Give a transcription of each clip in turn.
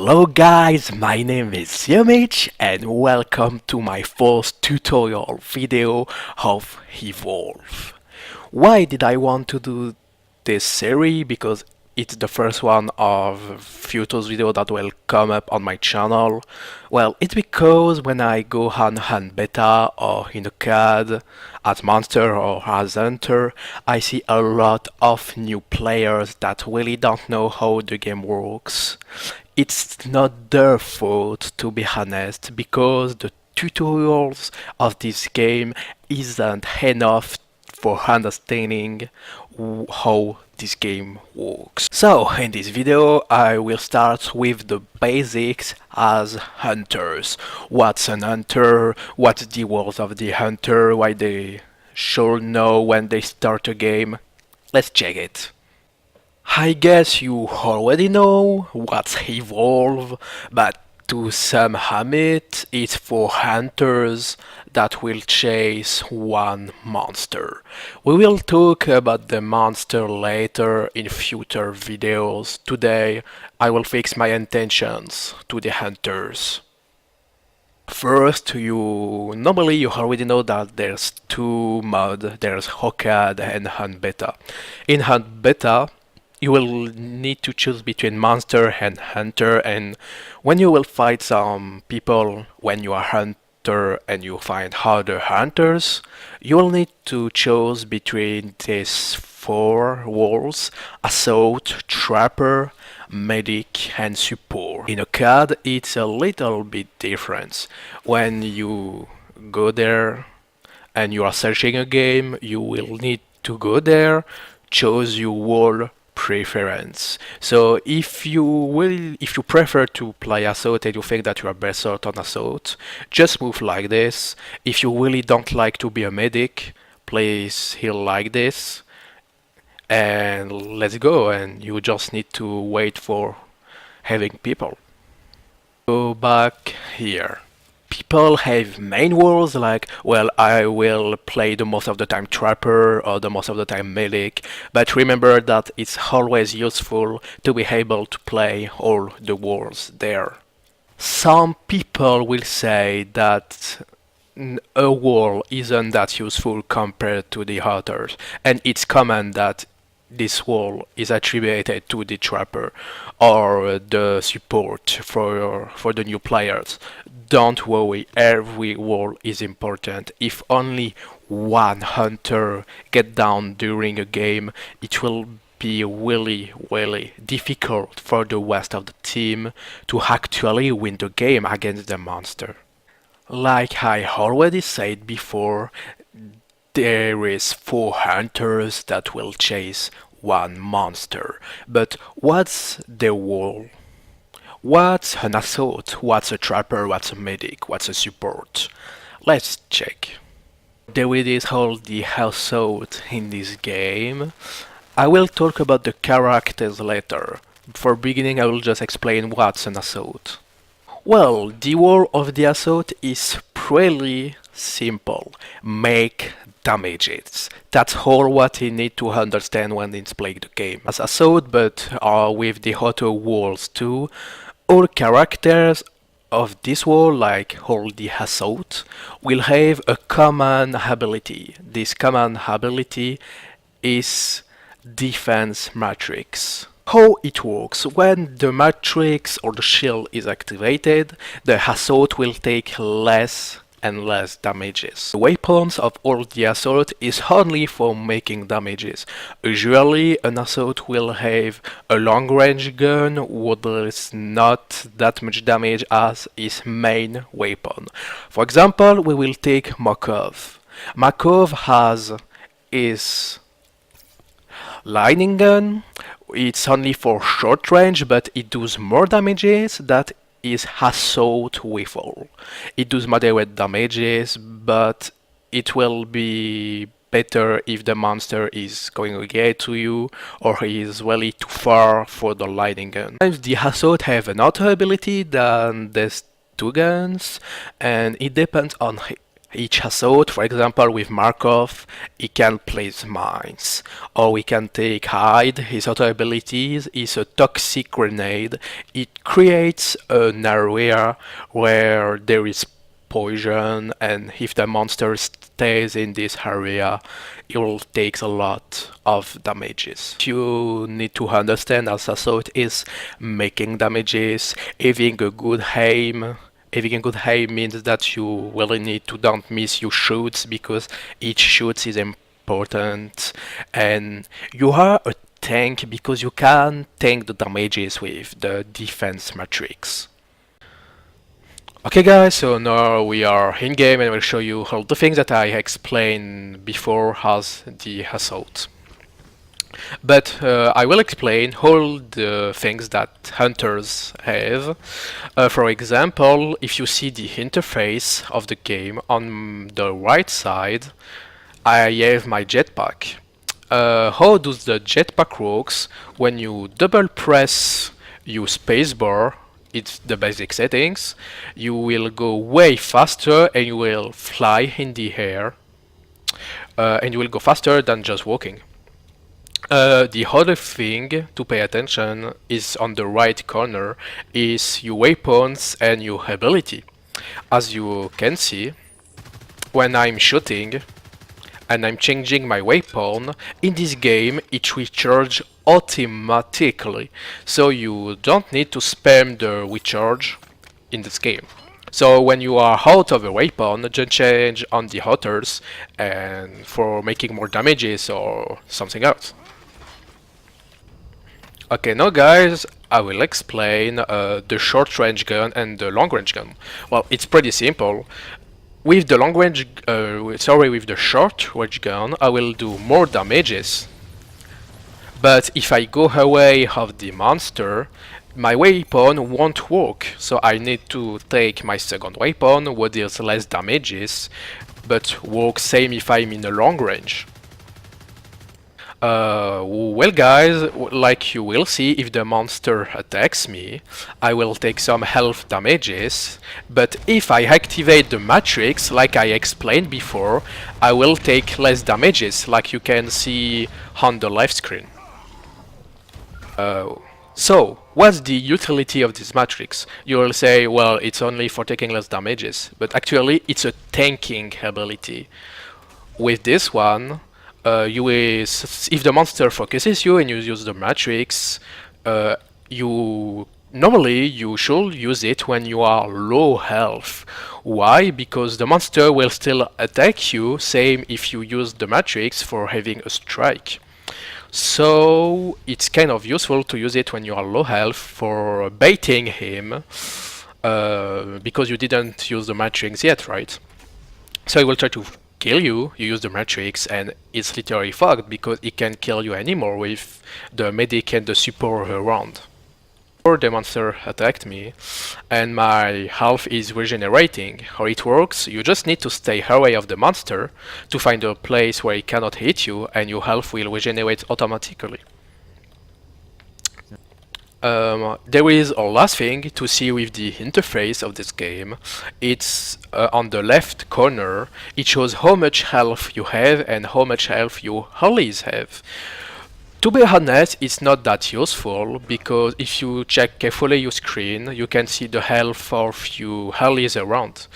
Hello guys, my name is Yomich and welcome to my first tutorial video of Evolve. Why did I want to do this series? Because it's the first one of future videos that will come up on my channel. Well, it's because when I go on beta or in a CAD as monster or as hunter, I see a lot of new players that really don't know how the game works. It's not their fault, to be honest, because the tutorials of this game isn't enough for understanding how this game works. So, in this video, I will start with the basics as hunters. What's an hunter? What's the roles of the hunter? Why they should know when they start a game? Let's check it. I guess you already know what's Evolve, but to sum it, it's for hunters that will chase one monster. We will talk about the monster later in future videos. Today, I will fix my intentions to the hunters. First, normally you already know that there's two modes, there's Hokad and Hunt Beta. In Hunt Beta, you will need to choose between monster and hunter, and when you will fight some people when you are hunter and you find other hunters, you will need to choose between these four roles: assault, trapper, medic and support. In a CAD it's a little bit different. When you go there and you are searching a game, you will need to go there, choose your role preference. So if you prefer to play assault and you think that you are better on assault, just move like this. If you really don't like to be a medic, please heal like this and let's go, and you just need to wait for having people. Go back here. People have main roles like, well, I will play the most of the time trapper or the most of the time medic, but remember that it's always useful to be able to play all the roles there. Some people will say that a role isn't that useful compared to the others, and it's common that this role is attributed to the trapper or the support for the new players. Don't worry, every role is important. If only one hunter get down during a game, it will be really difficult for the rest of the team to actually win the game against the monster. Like I already said before, there is 4 hunters that will chase one monster. But what's the role? What's an assault? What's a trapper? What's a medic? What's a support? Let's check. There it is, all the assault in this game. I will talk about the characters later. For beginning, I will just explain what's an assault. Well, the role of the assault is pretty simple. Make damages. That's all what you need to understand when it's playing the game. As assault, but with the auto roles too. All characters of this role, like all the assault, will have a common ability. This common ability is defense matrix. How it works: when the matrix or the shield is activated, the assault will take less and less damages. The weapons of all the assault is only for making damages. Usually an assault will have a long range gun which is not that much damage as his main weapon. For example, we will take Makov. Makov has his lightning gun. It's only for short range, but it does more damages than is assault rifle. It does moderate damages, but it will be better if the monster is going to get to you or is really too far for the lightning gun. Sometimes the assault have another ability than these two guns, and it depends on each assault. For example, with Markov, he can place mines, or we can take hide. His other abilities is a toxic grenade. It creates an area where there is poison, and if the monster stays in this area, it will take a lot of damages. You need to understand as assault is making damages, having a good aim. Having a good aim means that you really need to don't miss your shoots, because each shoot is important, and you are a tank because you can tank the damages with the defense matrix. Okay guys, so now we are in game and I will show you all the things that I explained before as the assault. But I will explain all the things that hunters have. For example, if you see the interface of the game on the right side, I have my jetpack. How does the jetpack works? When you double press your spacebar, it's the basic settings, you will go way faster and you will fly in the air, and you will go faster than just walking. The other thing to pay attention is on the right corner is your weapons and your ability. As you can see, when I'm shooting and I'm changing my weapon, in this game it recharges automatically, so you don't need to spam the recharge in this game. So when you are out of a weapon, just change on the others and for making more damages or something else. Okay, now guys, I will explain the short range gun and the long range gun. Well, it's pretty simple. With the long range, with the short range gun, I will do more damages. But if I go away of the monster, my weapon won't work. So I need to take my second weapon, what deals less damages, but works same if I'm in a long range. Well guys, like you will see, if the monster attacks me, I will take some health damages, but if I activate the matrix, like I explained before, I will take less damages, like you can see on the left screen. So, what's the utility of this matrix? You will say, well, it's only for taking less damages, but actually it's a tanking ability. With this one, if the monster focuses you and you use the matrix, normally you should use it when you are low health. Why? Because the monster will still attack you, same if you use the matrix for having a strike. So it's kind of useful to use it when you are low health for baiting him, because you didn't use the matrix yet, right? So he will try to kill you, you use the matrix, and it's literally fucked because it can't kill you anymore with the medic and the support around. Before the monster attacked me, and my health is regenerating. How it works, you just need to stay away of the monster to find a place where it cannot hit you, and your health will regenerate automatically. There is a last thing to see with the interface of this game. It's on the left corner. It shows how much health you have and how much health your allies have. To be honest, it's not that useful, because if you check carefully your screen, you can see the health of your allies around.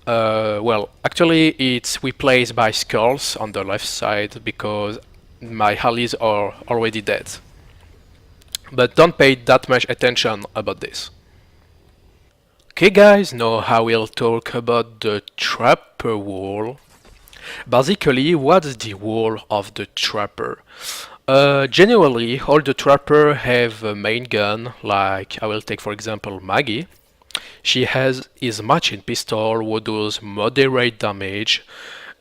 Well, actually it's replaced by skulls on the left side because my allies are already dead. But don't pay that much attention about this. Okay guys, now I will talk about the trapper wall. Basically, what's the wall of the trapper? Generally, all the trapper have a main gun, like I will take for example Maggie. She has his machine pistol, who does moderate damage,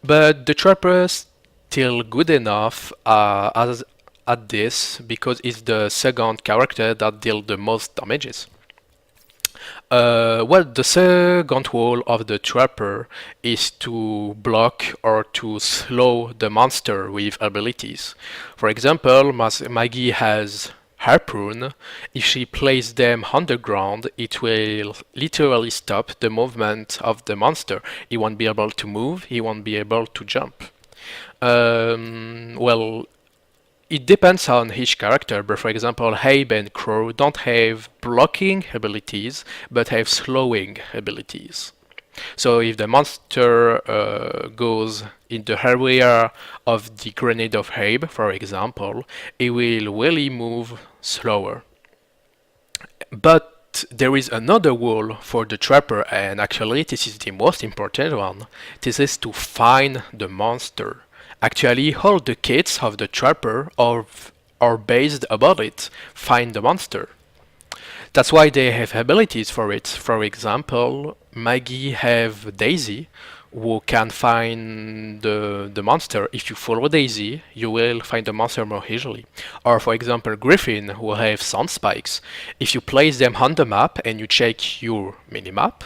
but the trapper is still good enough at this because it's the second character that deals the most damages. Well, the second wall of the trapper is to block or to slow the monster with abilities. For example, Maggie has harpoon, if she places them underground, it will literally stop the movement of the monster. He won't be able to move, he won't be able to jump. Well, it depends on each character, but for example, Abe and Crow don't have blocking abilities, but have slowing abilities. So if the monster goes in the area of the grenade of Abe, for example, it will really move slower. But there is another rule for the trapper, and actually this is the most important one. This is to find the monster. Actually, all the kits of the trapper are based about it. Find the monster. That's why they have abilities for it. For example, Maggie have Daisy, who can find the monster. If you follow Daisy, you will find the monster more easily. Or for example, Griffin, who have sound spikes. If you place them on the map and you check your minimap,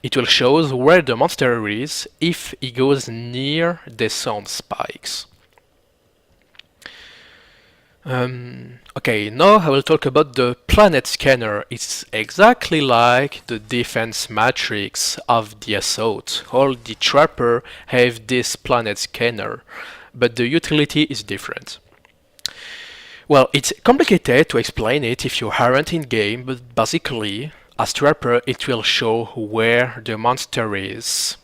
it will show where the monster is if he goes near the sound spikes. Okay, now I will talk about the planet scanner. It's exactly like the defense matrix of the assault. All the trapper have this planet scanner, but the utility is different. Well, it's complicated to explain it if you aren't in game, but basically, as trapper, it will show where the monster is.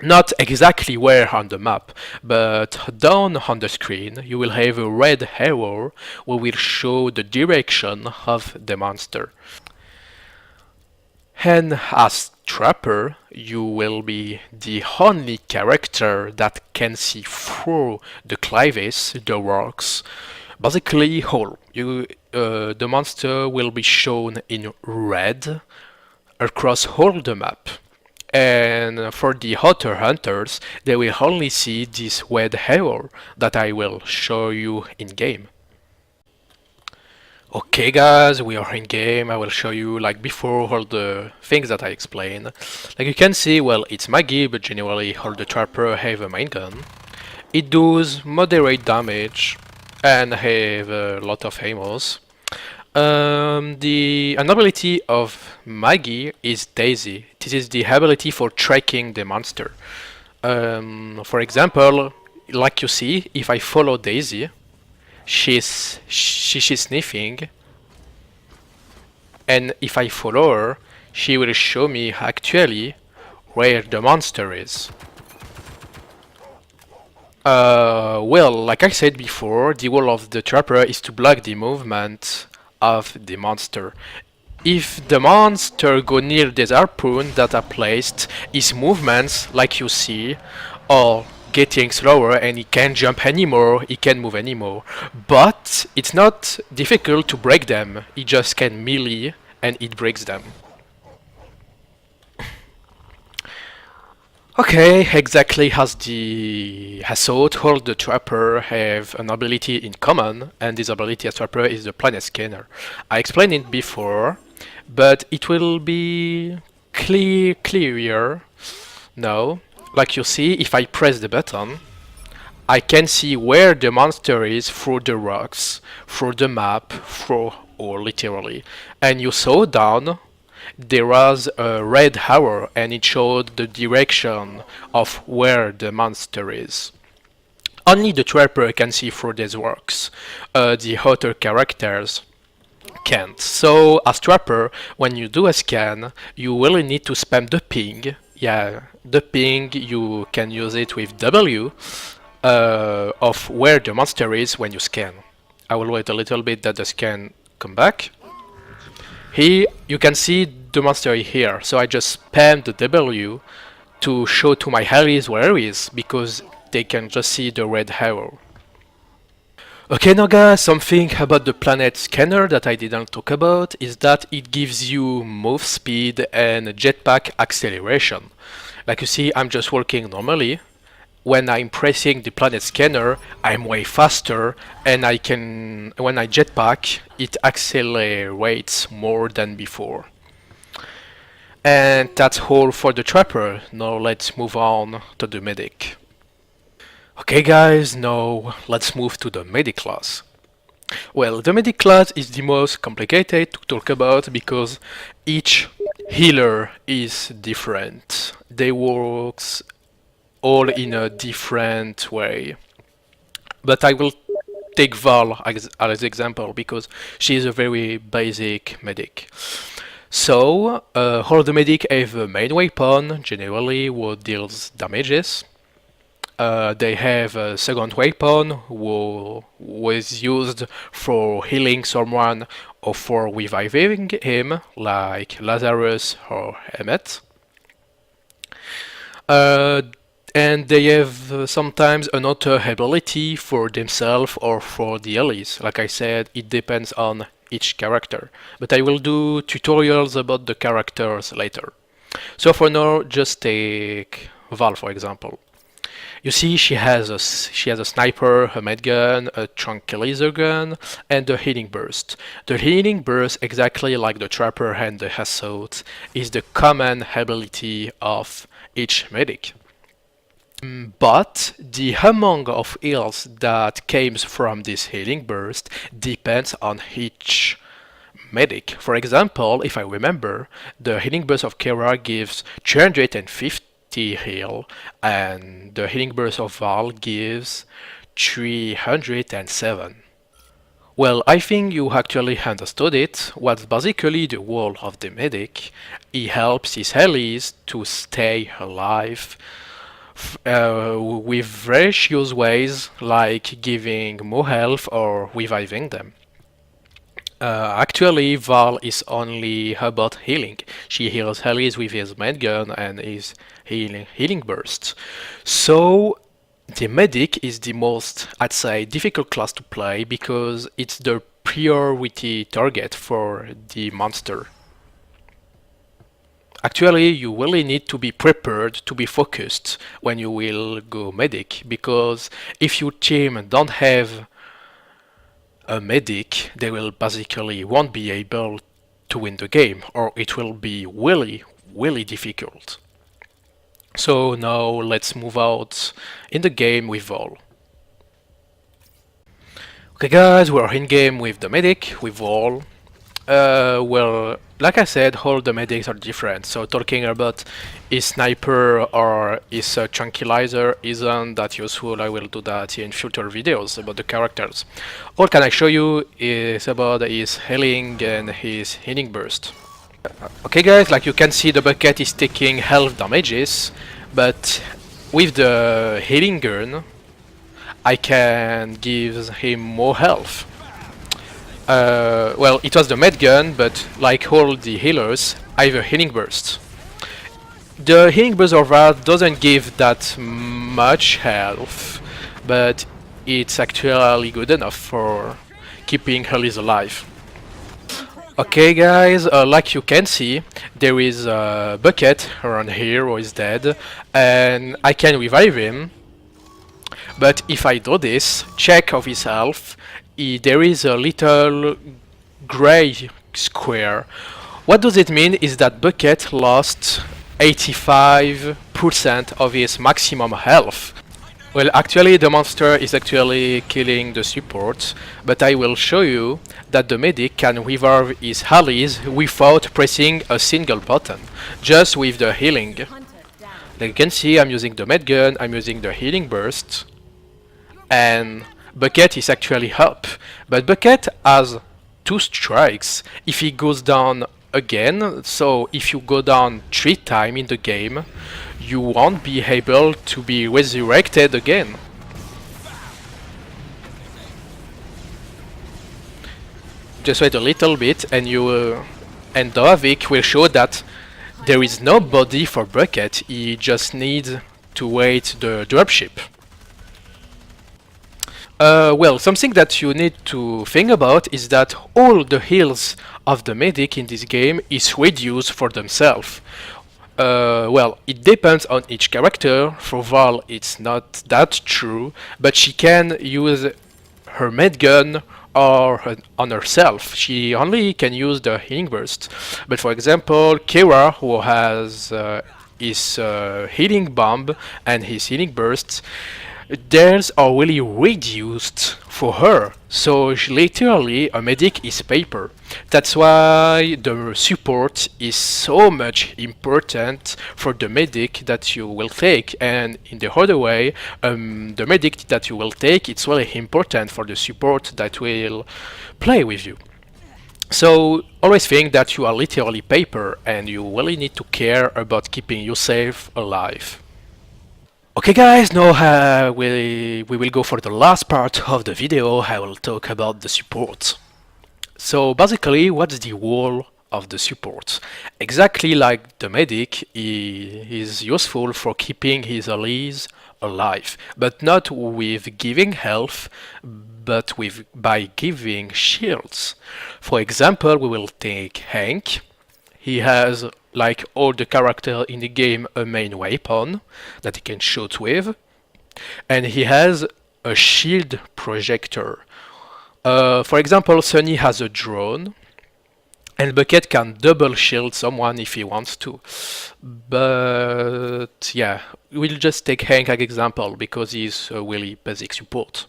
Not exactly where on the map, but down on the screen you will have a red arrow which will show the direction of the monster. And as Trapper, you will be the only character that can see through the cliffs, the rocks, basically whole. The monster will be shown in red across all the map. And for the other hunters, they will only see this red arrow that I will show you in game. Okay guys, we are in game. I will show you like before all the things that I explained. Like you can see, well, it's Maggie, but generally all the trapper have a main gun. It does moderate damage and have a lot of aimos. The ability of Maggie is Daisy. This is the ability for tracking the monster. For example, like you see, if I follow Daisy, she's sniffing, and if I follow her, she will show me actually where the monster is. Well, like I said before, the goal of the trapper is to block the movement of the monster. If the monster go near the harpoon that are placed, his movements, like you see, are getting slower and he can't jump anymore, he can't move anymore. But it's not difficult to break them, he just can melee and it breaks them. Okay, exactly as the assault, all the trapper have an ability in common, and this ability as trapper is the planet scanner. I explained it before, but it will be clearer now. Like you see, if I press the button, I can see where the monster is through the rocks, through the map, through or literally. And you saw down there was a red arrow and it showed the direction of where the monster is. Only the trapper can see through these rocks. The other characters can't. So as trapper, when you do a scan, you really need to spam the ping. Yeah, the ping, you can use it with W of where the monster is when you scan. I will wait a little bit that the scan come back. Here you can see the monster here, so I just spam the W to show to my allies where he is, because they can just see the red arrow. Okay, now guys, something about the planet scanner that I didn't talk about is that it gives you move speed and jetpack acceleration. Like you see, I'm just walking normally. When I'm pressing the planet scanner, I'm way faster, and when I jetpack, it accelerates more than before. And that's all for the trapper. Now let's move on to the medic. Okay guys, now let's move to the medic class. Well, the medic class is the most complicated to talk about because each healer is different. They work all in a different way. But I will take Val as example because she is a very basic medic. So, all the medic have a main weapon, generally what deals damages. They have a second weapon who was used for healing someone or for reviving him, like Lazarus or Emmet. Uh, and they have sometimes another ability for themselves or for the allies. Like I said, it depends on each character. But I will do tutorials about the characters later. So for now, just take Val for example. You see, she has a sniper, a med gun, a tranquilizer gun, and a healing burst. The healing burst, exactly like the trapper and the assault, is the common ability of each medic. But the amount of heals that comes from this healing burst depends on each medic. For example, if I remember, the healing burst of Kera gives 350 heal, and the healing burst of Val gives 307. Well, I think you actually understood it. What's basically the role of the medic? He helps his allies to stay alive with various ways, like giving more health or reviving them. Actually, Val is only about healing. She heals allies with his med gun and his healing bursts. So the medic is the most, I'd say, difficult class to play because it's the priority target for the monster. Actually, you really need to be prepared to be focused when you will go medic, because if your team don't have a medic, they will basically won't be able to win the game, or it will be really, really difficult. So now let's move out in the game with Vol. Okay guys, we're in game with the medic, with Vol. Well, like I said, all the medics are different, so talking about his sniper or his tranquilizer isn't that useful. I will do that in future videos about the characters. All can I show you is about his healing and his healing burst. Okay guys, like you can see, the bucket is taking health damages, but with the healing gun I can give him more health. Well, it was the med gun, but like all the healers, I have a healing burst. The healing burst of that doesn't give that much health, but it's actually good enough for keeping allies alive. Okay guys, like you can see, there is a bucket around here who is dead, and I can revive him. But if I do this, check of his health, there is a little gray square. What does it mean is that Bucket lost 85% of his maximum health. Well, actually the monster is actually killing the support, but I will show you that the medic can revive his allies without pressing a single button, just with the healing. Like you can see, I'm using the med gun, I'm using the healing burst, and Bucket is actually up, but Bucket has 2 strikes if he goes down again, so if you go down 3 times in the game, you won't be able to be resurrected again. Just wait a little bit and and Dovahkick will show that there is no body for Bucket, he just needs to wait the dropship. Well, something that you need to think about is that all the heals of the medic in this game is reduced for themselves. Well, it depends on each character. For Val, it's not that true, but she can use her med gun or on herself. She only can use the healing burst. But for example, Kira, who has his healing bomb and his healing burst, theirs are really reduced for her. So literally a medic is paper. That's why the support is so much important for the medic that you will take, and in the other way, the medic that you will take, it's really important for the support that will play with you. So always think that you are literally paper and you really need to care about keeping yourself alive. Okay guys, now we will go for the last part of the video. I will talk about the support. So basically, what's the role of the support? Exactly like the medic, he is useful for keeping his allies alive, but not with giving health, but with by giving shields. For example, we will take Hank. He has, like all the characters in the game, a main weapon that he can shoot with, and he has a shield projector. For example, Sunny has a drone, and Bucket can double shield someone if he wants to. But yeah, we'll just take Hank as example because he's a really basic support.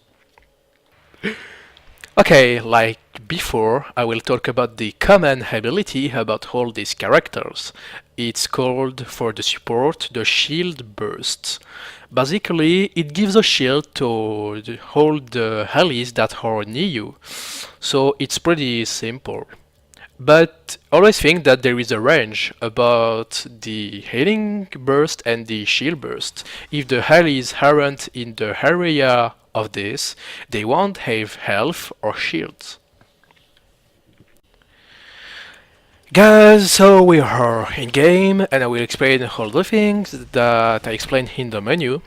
Okay, like before, I will talk about the common ability about all these characters. It's called, for the support, the shield burst. Basically, it gives a shield to hold the allies that are near you. So it's pretty simple. But always think that there is a range about the healing burst and the shield burst. If the allies aren't in the area of this, they won't have health or shields. Guys, so we are in game and I will explain all the things that I explained in the menu.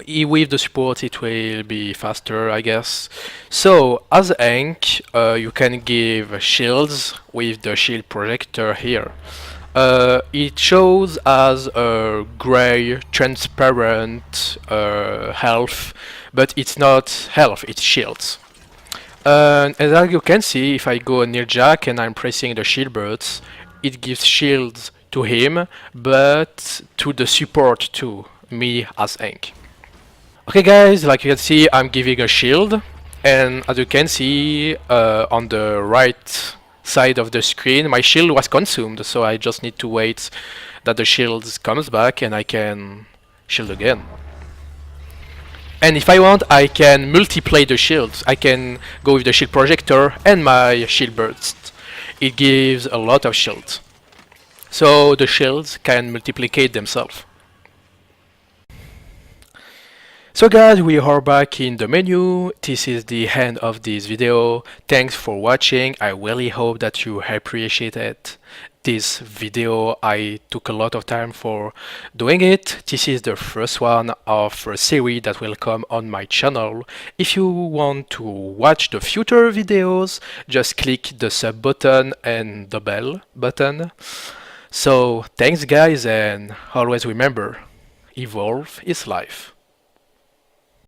With the support it will be faster, I guess. So as Hank, you can give shields with the shield projector here. It shows as a gray, transparent health, but it's not health, it's shields. And as you can see, if I go near Jack and I'm pressing the shield bursts, it gives shields to him, but to the support too, me as Hank. Okay guys, like you can see, I'm giving a shield, and as you can see on the right side of the screen, my shield was consumed, so I just need to wait that the shield comes back and I can shield again. And if I want, I can multiply the shields. I can go with the shield projector and my shield burst. It gives a lot of shields. So the shields can multiplicate themselves. So guys, we are back in the menu. This is the end of this video. Thanks for watching. I really hope that you appreciated this video. I took a lot of time for doing it. This is the first one of a series that will come on my channel. If you want to watch the future videos, just click the sub button and the bell button. So thanks guys, and always remember, evolve is life.